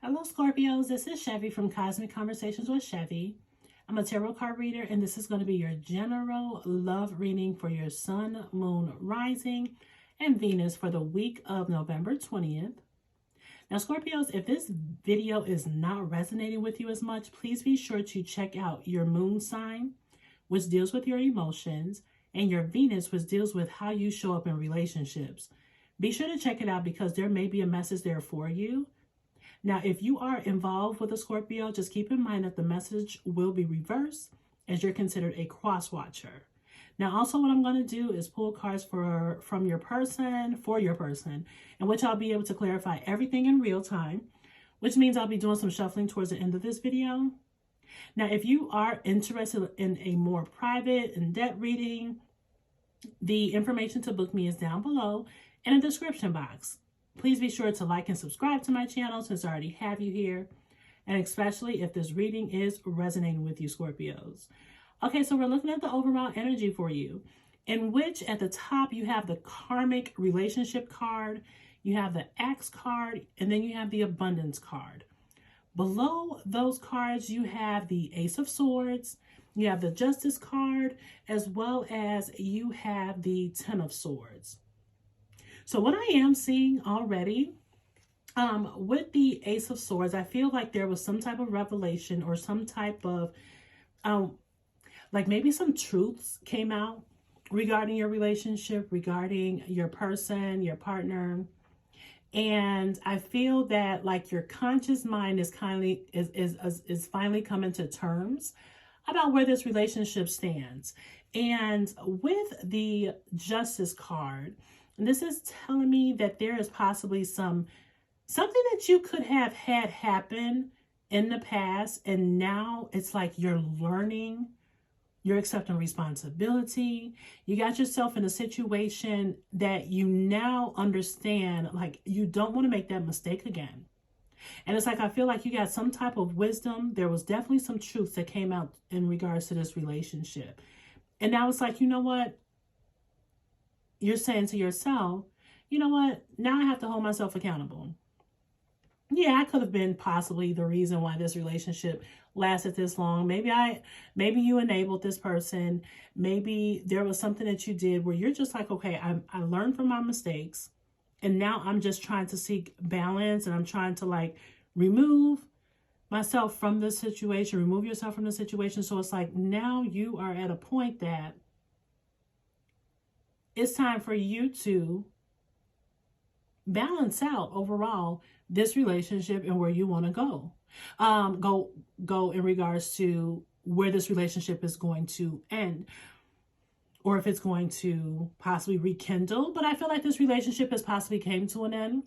Hello, Scorpios. This is Chevy from Cosmic Conversations with Chevy. I'm a tarot card reader, and this is going to be your general love reading for your Sun, Moon, Rising, and Venus for the week of November 20th. Now, Scorpios, if this video is not resonating with you as much, please be sure to check out your Moon sign, which deals with your emotions, and your Venus, which deals with how you show up in relationships. Be sure to check it out because there may be a message there for you. Now, if you are involved with a Scorpio, just keep in mind that the message will be reversed as you're considered a cross-watcher. Now, also what I'm going to do is pull cards from your person, for your person, in which I'll be able to clarify everything in real time, which means I'll be doing some shuffling towards the end of this video. Now, if you are interested in a more private, in-depth reading, the information to book me is down below in the description box. Please be sure to like and subscribe to my channel since I already have you here, and especially if this reading is resonating with you, Scorpios. Okay, so we're looking at the overall energy for you, in which at the top you have the karmic relationship card, you have the axe card, and then you have the abundance card. Below those cards, you have the Ace of Swords, you have the Justice card, as well as you have the Ten of Swords. So what I am seeing already with the Ace of Swords, I feel like there was some type of revelation or some type of, like maybe some truths came out regarding your relationship, regarding your person, your partner. And I feel that like your conscious mind is finally coming to terms about where this relationship stands. And with the Justice card, and this is telling me that there is possibly something that you could have had happen in the past, and now it's like you're learning, you're accepting responsibility. You got yourself in a situation that you now understand, like you don't want to make that mistake again. And it's like, I feel like you got some type of wisdom. There was definitely some truth that came out in regards to this relationship. And now it's like, you know what? You're saying to yourself, you know what? Now I have to hold myself accountable. Yeah, I could have been possibly the reason why this relationship lasted this long. Maybe you enabled this person. Maybe there was something that you did where you're just like, okay, I learned from my mistakes. And now I'm just trying to seek balance, and I'm trying to like remove myself from the situation, remove yourself from the situation. So it's like now you are at a point that it's time for you to balance out overall this relationship and where you want to go. Go in regards to where this relationship is going to end, or if it's going to possibly rekindle. But I feel like this relationship has possibly came to an end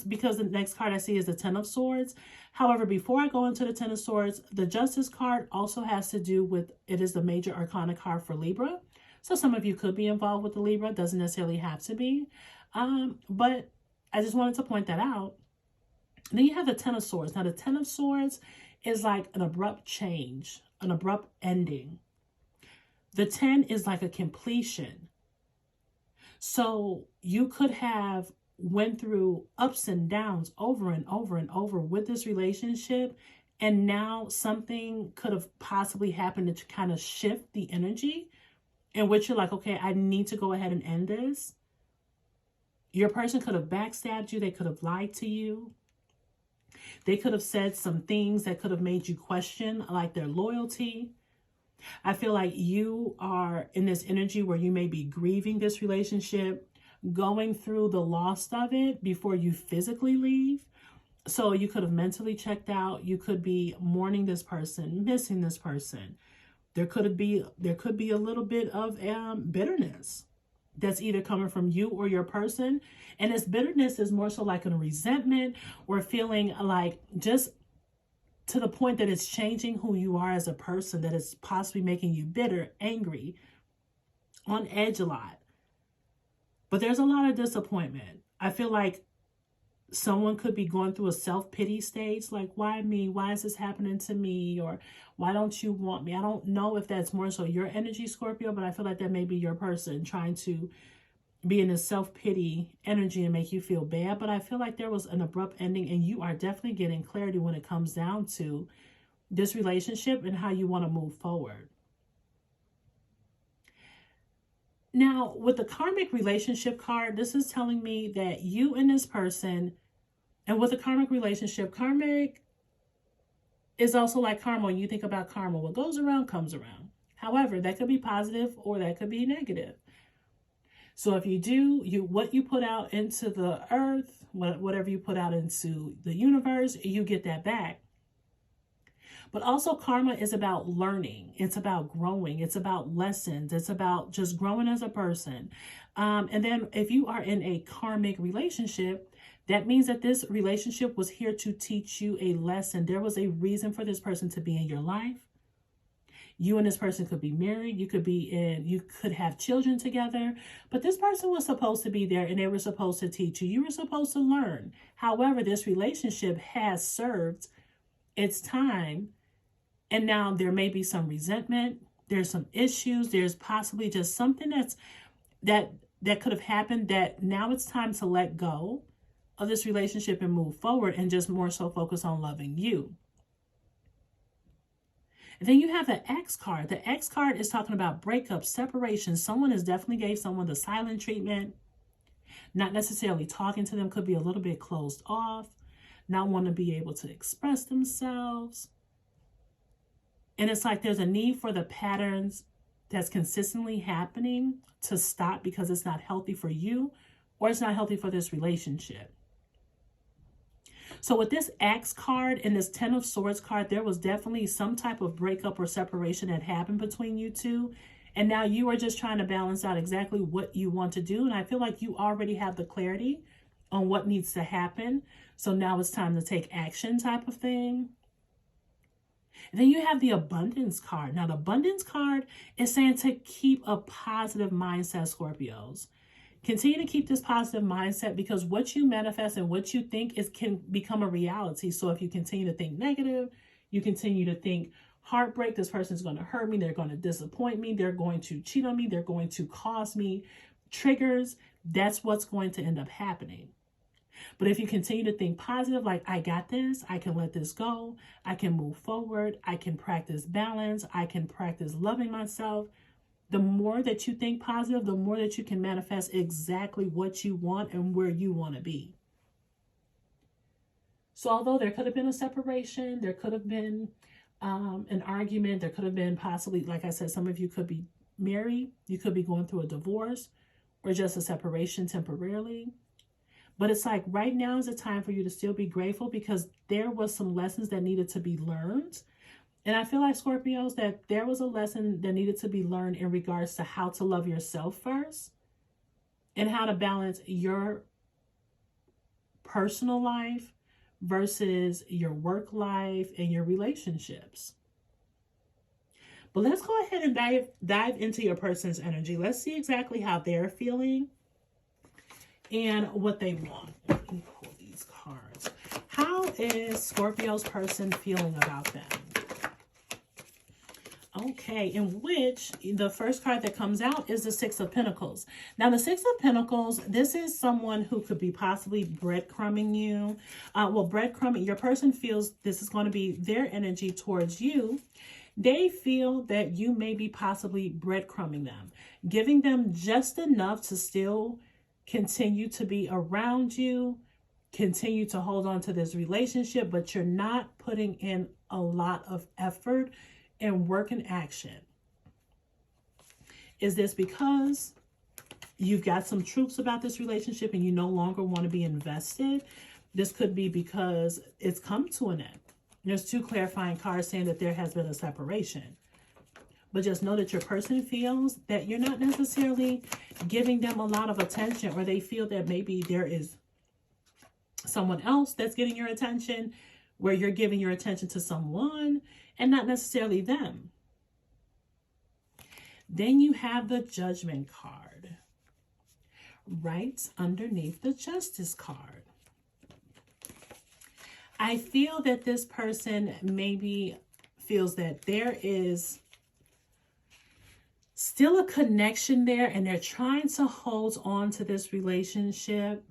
because the next card I see is the Ten of Swords. However, before I go into the Ten of Swords, the Justice card also has to do with, it is the major arcana card for Libra. So some of you could be involved with the Libra, doesn't necessarily have to be. But I just wanted to point that out. And then you have the Ten of Swords. Now the Ten of Swords is like an abrupt change, an abrupt ending. The 10 is like a completion. So you could have went through ups and downs over and over and over with this relationship. And now something could have possibly happened to kind of shift the energy in which you're like, okay, I need to go ahead and end this. Your person could have backstabbed you. They could have lied to you. They could have said some things that could have made you question like their loyalty. I feel like you are in this energy where you may be grieving this relationship, going through the loss of it before you physically leave. So you could have mentally checked out. You could be mourning this person, missing this person. There could be a little bit of bitterness that's either coming from you or your person. And this bitterness is more so like a resentment or feeling like just to the point that it's changing who you are as a person, that it's possibly making you bitter, angry, on edge a lot. But there's a lot of disappointment. I feel like someone could be going through a self-pity stage, like, why me? Why is this happening to me? Or why don't you want me? I don't know if that's more so your energy, Scorpio, but I feel like that may be your person trying to be in this self-pity energy and make you feel bad. But I feel like there was an abrupt ending, and you are definitely getting clarity when it comes down to this relationship and how you want to move forward. Now, with the karmic relationship card, this is telling me that you and this person, and with a karmic relationship, karmic is also like karma. When you think about karma, what goes around comes around. However, that could be positive or that could be negative. So if you do, what you put out into the earth, whatever you put out into the universe, you get that back. But also karma is about learning. It's about growing. It's about lessons. It's about just growing as a person. And then if you are in a karmic relationship, that means that this relationship was here to teach you a lesson. There was a reason for this person to be in your life. You and this person could be married. You could have children together. But this person was supposed to be there, and they were supposed to teach you. You were supposed to learn. However, this relationship has served its time. And now there may be some resentment. There's some issues. There's possibly just something that could have happened, that now it's time to let go of this relationship and move forward and just more so focus on loving you. And then you have the X card. The X card is talking about breakup, separation. Someone has definitely gave someone the silent treatment. Not necessarily talking to them, could be a little bit closed off, not want to be able to express themselves. And it's like there's a need for the patterns that's consistently happening to stop because it's not healthy for you or it's not healthy for this relationship. So with this X card and this 10 of Swords card, there was definitely some type of breakup or separation that happened between you two. And now you are just trying to balance out exactly what you want to do. And I feel like you already have the clarity on what needs to happen. So now it's time to take action type of thing. And then you have the abundance card. Now, the abundance card is saying to keep a positive mindset, Scorpios. Continue to keep this positive mindset, because what you manifest and what you think can become a reality. So if you continue to think negative, you continue to think heartbreak, this person's going to hurt me, they're going to disappoint me, they're going to cheat on me, they're going to cause me triggers, that's what's going to end up happening. But if you continue to think positive, like, I got this, I can let this go, I can move forward, I can practice balance, I can practice loving myself, the more that you think positive, the more that you can manifest exactly what you want and where you want to be. So although there could have been a separation, there could have been an argument, there could have been possibly, like I said, some of you could be married, you could be going through a divorce or just a separation temporarily. But it's like right now is the time for you to still be grateful, because there was some lessons that needed to be learned. And I feel like, Scorpios, that there was a lesson that needed to be learned in regards to how to love yourself first and how to balance your personal life versus your work life and your relationships. But let's go ahead and dive into your person's energy. Let's see exactly how they're feeling and what they want. Let me pull these cards. How is Scorpio's person feeling about them? Okay, in which the first card that comes out is the Six of Pentacles. Now, the Six of Pentacles, this is someone who could be possibly breadcrumbing you. Breadcrumbing, your person feels this is going to be their energy towards you. They feel that you may be possibly breadcrumbing them, giving them just enough to still continue to be around you, continue to hold on to this relationship, but you're not putting in a lot of effort and work and action. Is this because you've got some truths about this relationship and you no longer want to be invested? This could be because it's come to an end. There's two clarifying cards saying that there has been a separation. But just know that your person feels that you're not necessarily giving them a lot of attention, or they feel that maybe there is someone else that's getting your attention, where you're giving your attention to someone and not necessarily them. Then you have the Judgment card right underneath the Justice card. I feel that this person maybe feels that there is still a connection there, and they're trying to hold on to this relationship.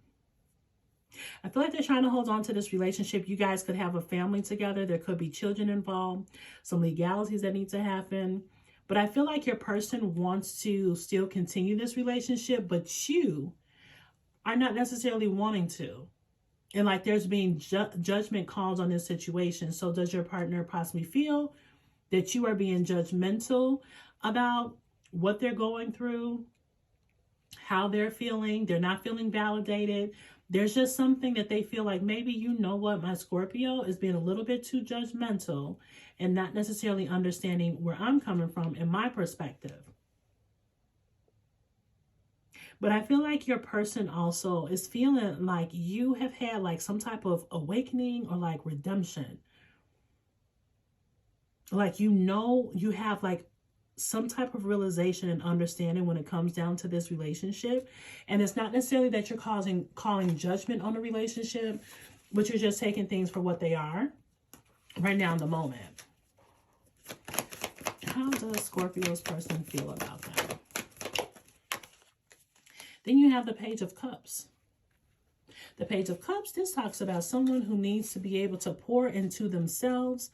I feel like they're trying to hold on to this relationship. You guys could have a family together. There could be children involved, some legalities that need to happen. But I feel like your person wants to still continue this relationship, but you are not necessarily wanting to. And like there's being judgment calls on this situation. So does your partner possibly feel that you are being judgmental about what they're going through, how they're feeling? They're not feeling validated. There's just something that they feel like, maybe, you know what, my Scorpio is being a little bit too judgmental and not necessarily understanding where I'm coming from in my perspective. But I feel like your person also is feeling like you have had like some type of awakening or like redemption. Like, you know, you have like some type of realization and understanding when it comes down to this relationship. And it's not necessarily that you're calling judgment on the relationship, but you're just taking things for what they are right now in the moment. How does Scorpio's person feel about that? Then you have the Page of Cups. The Page of Cups, this talks about someone who needs to be able to pour into themselves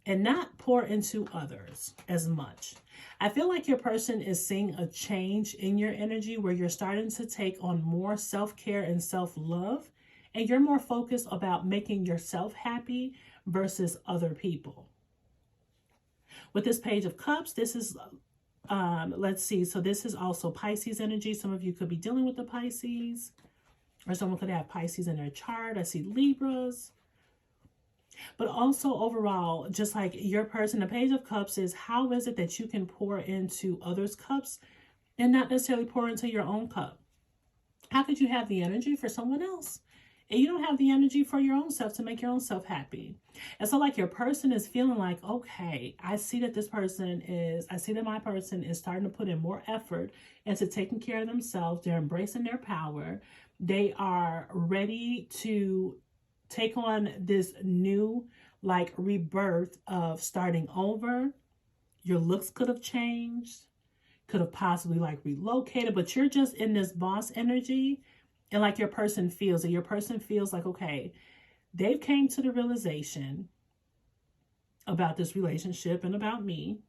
and not pour into others as much. I feel like your person is seeing a change in your energy where you're starting to take on more self-care and self-love, and you're more focused about making yourself happy versus other people. With this Page of Cups, this is, let's see, so this is also Pisces energy. Some of you could be dealing with the Pisces, or someone could have Pisces in their chart. I see Libras. But also overall, just like your person, the Page of Cups is, how is it that you can pour into others' cups and not necessarily pour into your own cup? How could you have the energy for someone else and you don't have the energy for your own self to make your own self happy? And so like your person is feeling like, okay, I see that my person is starting to put in more effort into taking care of themselves. They're embracing their power. They are ready to take on this new like rebirth of starting over. Your looks could have changed, could have possibly like relocated, but you're just in this boss energy. And like your person feels it. Your person feels like, okay, they've came to the realization about this relationship and about me.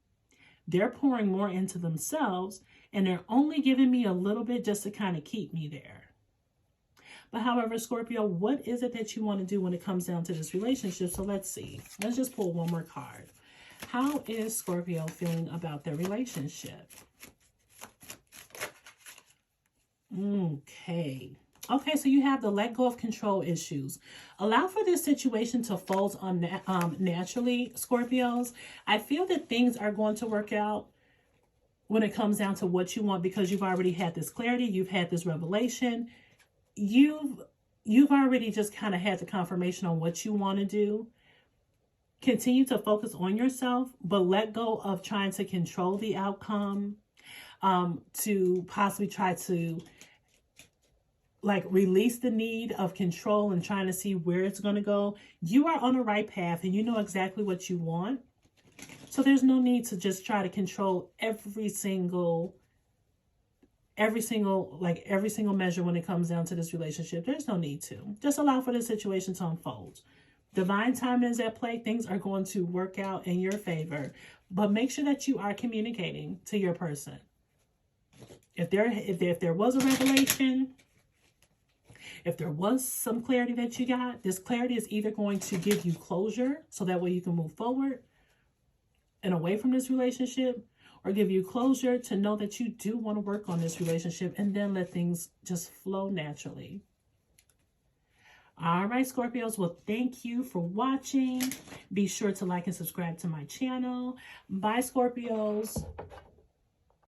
They're pouring more into themselves and they're only giving me a little bit just to kind of keep me there. But however, Scorpio, what is it that you want to do when it comes down to this relationship? So let's see. Let's just pull one more card. How is Scorpio feeling about their relationship? Okay, so you have the let go of control issues. Allow for this situation to fold on naturally, Scorpios. I feel that things are going to work out when it comes down to what you want, because you've already had this clarity. You've had this revelation. You've already just kind of had the confirmation on what you want to do. Continue to focus on yourself, but let go of trying to control the outcome, to possibly try to like release the need of control and trying to see where it's going to go. You are on the right path and you know exactly what you want. So there's no need to just try to control every single measure when it comes down to this relationship. There's no need to. Just allow for the situation to unfold. Divine timing is at play. Things are going to work out in your favor, but make sure that you are communicating to your person. If there was a revelation, if there was some clarity that you got, this clarity is either going to give you closure so that way you can move forward and away from this relationship, or give you closure to know that you do want to work on this relationship and then let things just flow naturally. All right, Scorpios. Well, thank you for watching. Be sure to like and subscribe to my channel. Bye, Scorpios.